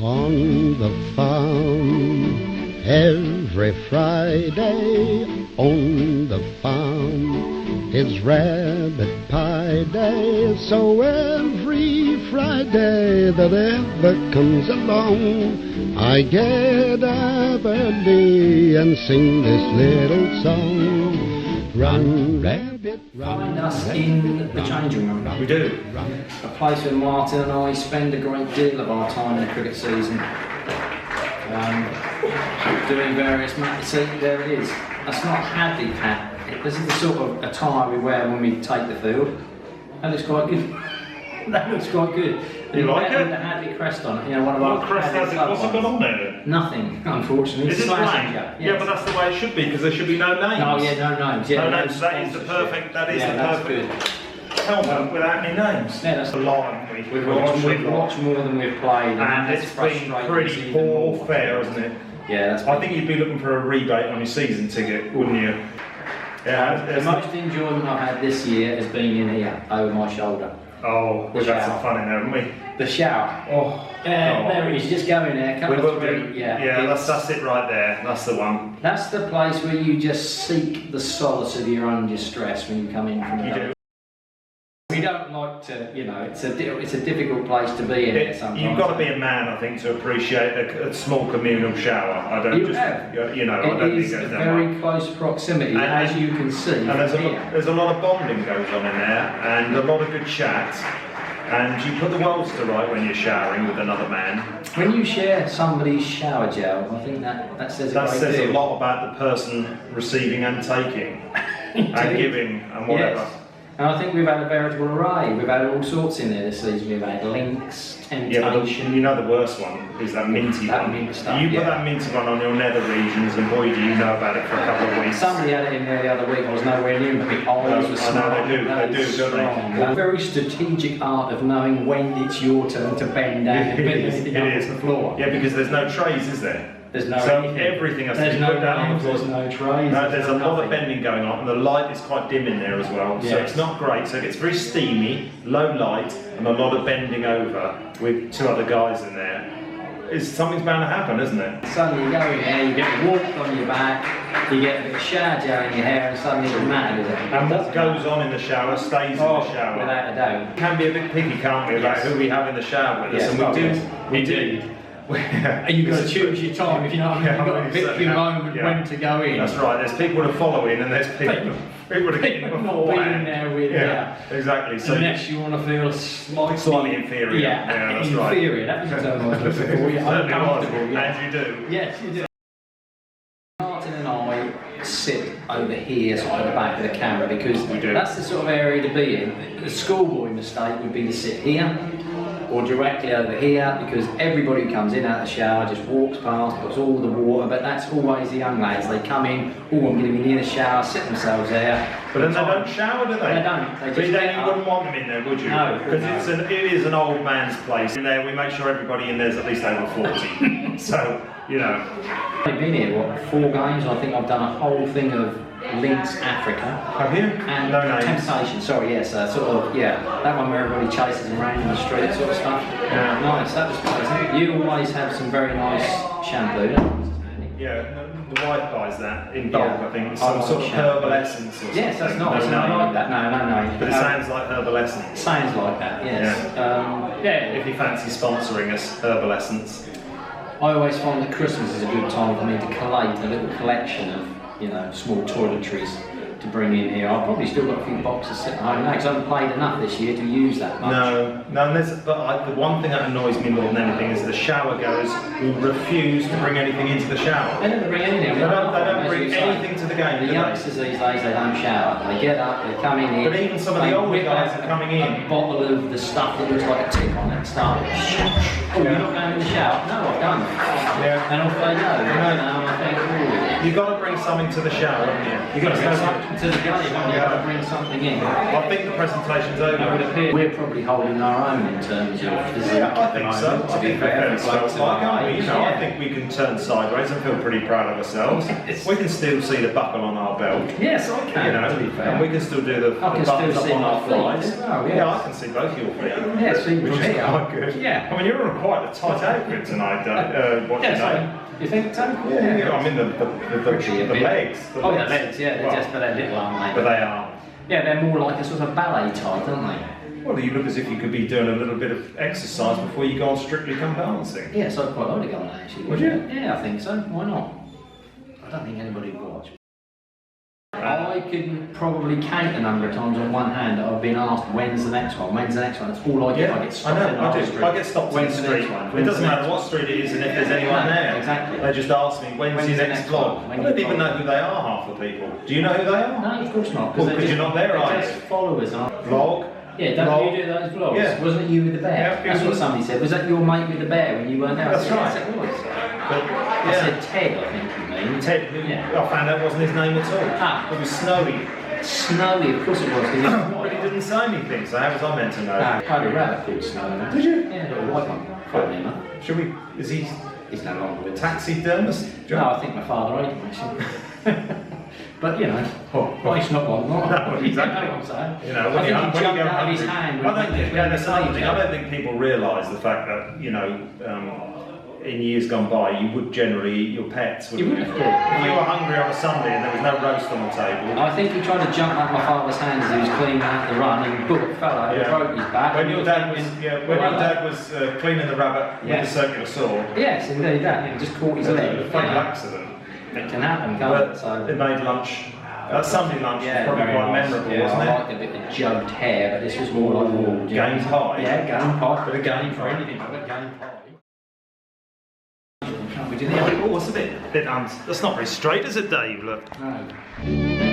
On the farm, every Friday on the farm, it's rabbit pie day. So every Friday that ever comes along, I get up early and sing this little song. Run, rabbit, run. Find us in the changing room. We do. A place where Martin and I spend a great deal of our time in the cricket season. Doing various matches. See, there it is. That's not Hadley hat. This is the sort of attire we wear when we take the field. That looks quite good. That looks quite good. You like it? With the Hadley crest on it. You know, one of our crest has it. What's it got on there? Nothing, unfortunately. Is it blank? Yes. Yeah, but that's the way it should be because there should be no names. No, yeah, no names. Yeah, no names. That is the perfect. That is the perfect helmet without any names. Yeah, that's a lot, haven't we? We've watched more than we've played, and it's been pretty poor fare, isn't it? Yeah, I think you'd be looking for a rebate on your season ticket, wouldn't you? Yeah. The most enjoyment I've had this year has been in here, over my shoulder. Oh, we've had some fun in there, haven't we? The shower. Oh, there it is. Just go in there. We will do. Yeah, that's it right there. That's the one. That's the place where you just seek the solace of your own distress when you come in from the day. We don't like to, you know, it's a difficult place to be in here sometimes. You've got to be a man, I think, to appreciate a small communal shower. I don't you have. You know, I don't think it goes down very close proximity, as you can see. And there's a lot of bonding goes on in there, and a lot of good chat. And you put the worlds to right when you're showering with another man. When you share somebody's shower gel, I think that says a great deal. That says a lot about the person receiving and taking, and giving, and whatever. Yes. And I think we've had a veritable array. We've had all sorts in there this season. We've had links, temptation. Yeah, but you know the worst one is that minty one. Mint stuff, you put that minty one on your nether regions, and boy, do you know about it for a couple of weeks. Somebody had it in there the other week. I was nowhere near, but my eyes were strong. I know they do, don't they? A very strategic art of knowing when it's your turn to bend down and bend on the floor. Yeah, because there's no trays, is there? There's no everything has to be put down on the floor. There's no trays. No, there's a lot of bending going on, and the light is quite dim in there as well. Yes. So it's not great. So it's very steamy, low light, and a lot of bending over with two other guys in there. Something's bound to happen, isn't it? Suddenly you go in there, you get walked on your back, you get a bit of shower gel in your hair, and suddenly it's mad, isn't it? And what goes on in the shower stays in the shower. Without a doubt. We can be a bit picky, can't we, about who we have in the shower with us? And we do. And you've got to choose your time, if you know what I mean. You've got to pick your moment when to go in. That's right. There's people to follow in, and there's people to get in not being there with. Exactly. So unless you want to feel slightly inferior. Yeah, that's inferior. Right. That was the term I was looking for. Uncomfortable. And you do. Yes, you do. Martin and I sit over here, sort of at the back of the camera, because that's the sort of area to be in. The schoolboy mistake would be to sit here, or directly over here, because everybody who comes in out of the shower just walks past, puts all the water, but that's always the young lads. They come in, oh, I'm going to be near the shower, sit themselves there. But then they don't shower, do they? They don't. They just but then you wouldn't want them in there, would you? No. Because it is an old man's place. In there, we make sure everybody in there is at least over 40. So, you know. I've been here, what, 4 games? I think I've done a whole thing of Links Africa. Have you? And no names. Temptation, sorry, yes, sort of, that one where everybody chases them around in the street, sort of stuff. Yeah. Nice, that was pleasant. You always have some very nice shampoo, don't you? Yeah, the wife buys that in bulk, I think. Some sort of herbal essence or something. Yes, that's nice. No, I like that. No. But it sounds like herbal essence. Sounds like that, yes. Yeah. If you fancy sponsoring us, herbal essence. I always find that Christmas is a good time for me to collate a little collection of, small toiletries to bring in here. I've probably still got a few boxes sitting at home now because I haven't played enough this year to use that much. No, but the one thing that annoys me more than anything is the shower goers who refuse to bring anything into the shower. They never bring anything. They don't bring anything to the game. The youngsters these days, they don't shower. They get up, they come in here. But even some of the older guys are coming in. A bottle of the stuff that looks like a tick on it and start. Oh, you're not going in the shower? No, I've done. Yeah. And off they go. No, I think. You've got to bring something to the show, haven't you? You've got to go to the galley, haven't you? You've got to bring something in. I think the presentation's over. It would appear we're probably holding our own in terms of physique. Yeah, I think so. To be fair, I think we can turn sideways and feel pretty proud of ourselves. We can still see the buckle on our belt. Yes, I can. You know, to be fair. and we can still do the buttons up on our flies. Well, yes. Yeah, I can see both your feet. Yeah, see, which is quite good. Yeah. I mean, you're in quite a tight outfit tonight. What's your name? You think so? Yeah. I mean the legs. Oh, the legs. Yeah, they're just they're little, aren't they? But they are. Yeah, they're more like a sort of ballet type, aren't they? Well, you look as if you could be doing a little bit of exercise before you go on Strictly Come Dancing. Yes, I'd quite like to go on that actually. Would you? Yeah, I think so. Why not? I don't think anybody would watch. I could probably count the number of times on one hand that I've been asked, when's the next one? When's the next one? That's all I get. I get stopped in the street. I get stopped in the street. It doesn't matter what street it is and if there's anyone there. Exactly. They just ask me, when's your next vlog? I don't even know who they are, half the people. Do you know who they are? No, of course not. Well, because you're not there, are you? Just followers, aren't they? Vlog? Yeah, don't you do those vlogs? Yeah. Wasn't it you with the bear? Yeah, That's what somebody said. Was that your mate with the bear when you weren't there? That's right. Yes, it was. But, I said Ted, I think you mean. Ted, Yeah. I found out wasn't his name at all. Ah. It was Snowy. Snowy, of course it was. But he didn't say anything, so how was I meant to know? I had a rabbit called Snowy. Did you? Yeah, a little white one. Quite near, man. Should we, is he He's no longer with us. taxidermist? No, I think my father ate him actually. But you know, it's not one. No, exactly. You know what I'm saying? You know, I think he jumped out of his hand. I don't think people realise the fact that, you know, in years gone by, you would generally eat your pets. You would have thought. If you were hungry on a Sunday and there was no roast on the table. I think he tried to jump out of my father's hands as he was cleaning out the run and book fell over, broke his back. When your dad was cleaning the rabbit with the circular saw. Yes, indeed, that. He just caught his leg. A fatal accident. It can happen, can't it? So it made lunch. Sunday lunch was probably very quite nice. memorable, Yeah, wasn't it? I liked a bit of jugged hair, but this was more like more game pie. Yeah, game pie. Bit of game for pie. anything but game pie. Can't we do Oh, it's a bit that's not very straight, is it, Dave? Look. No.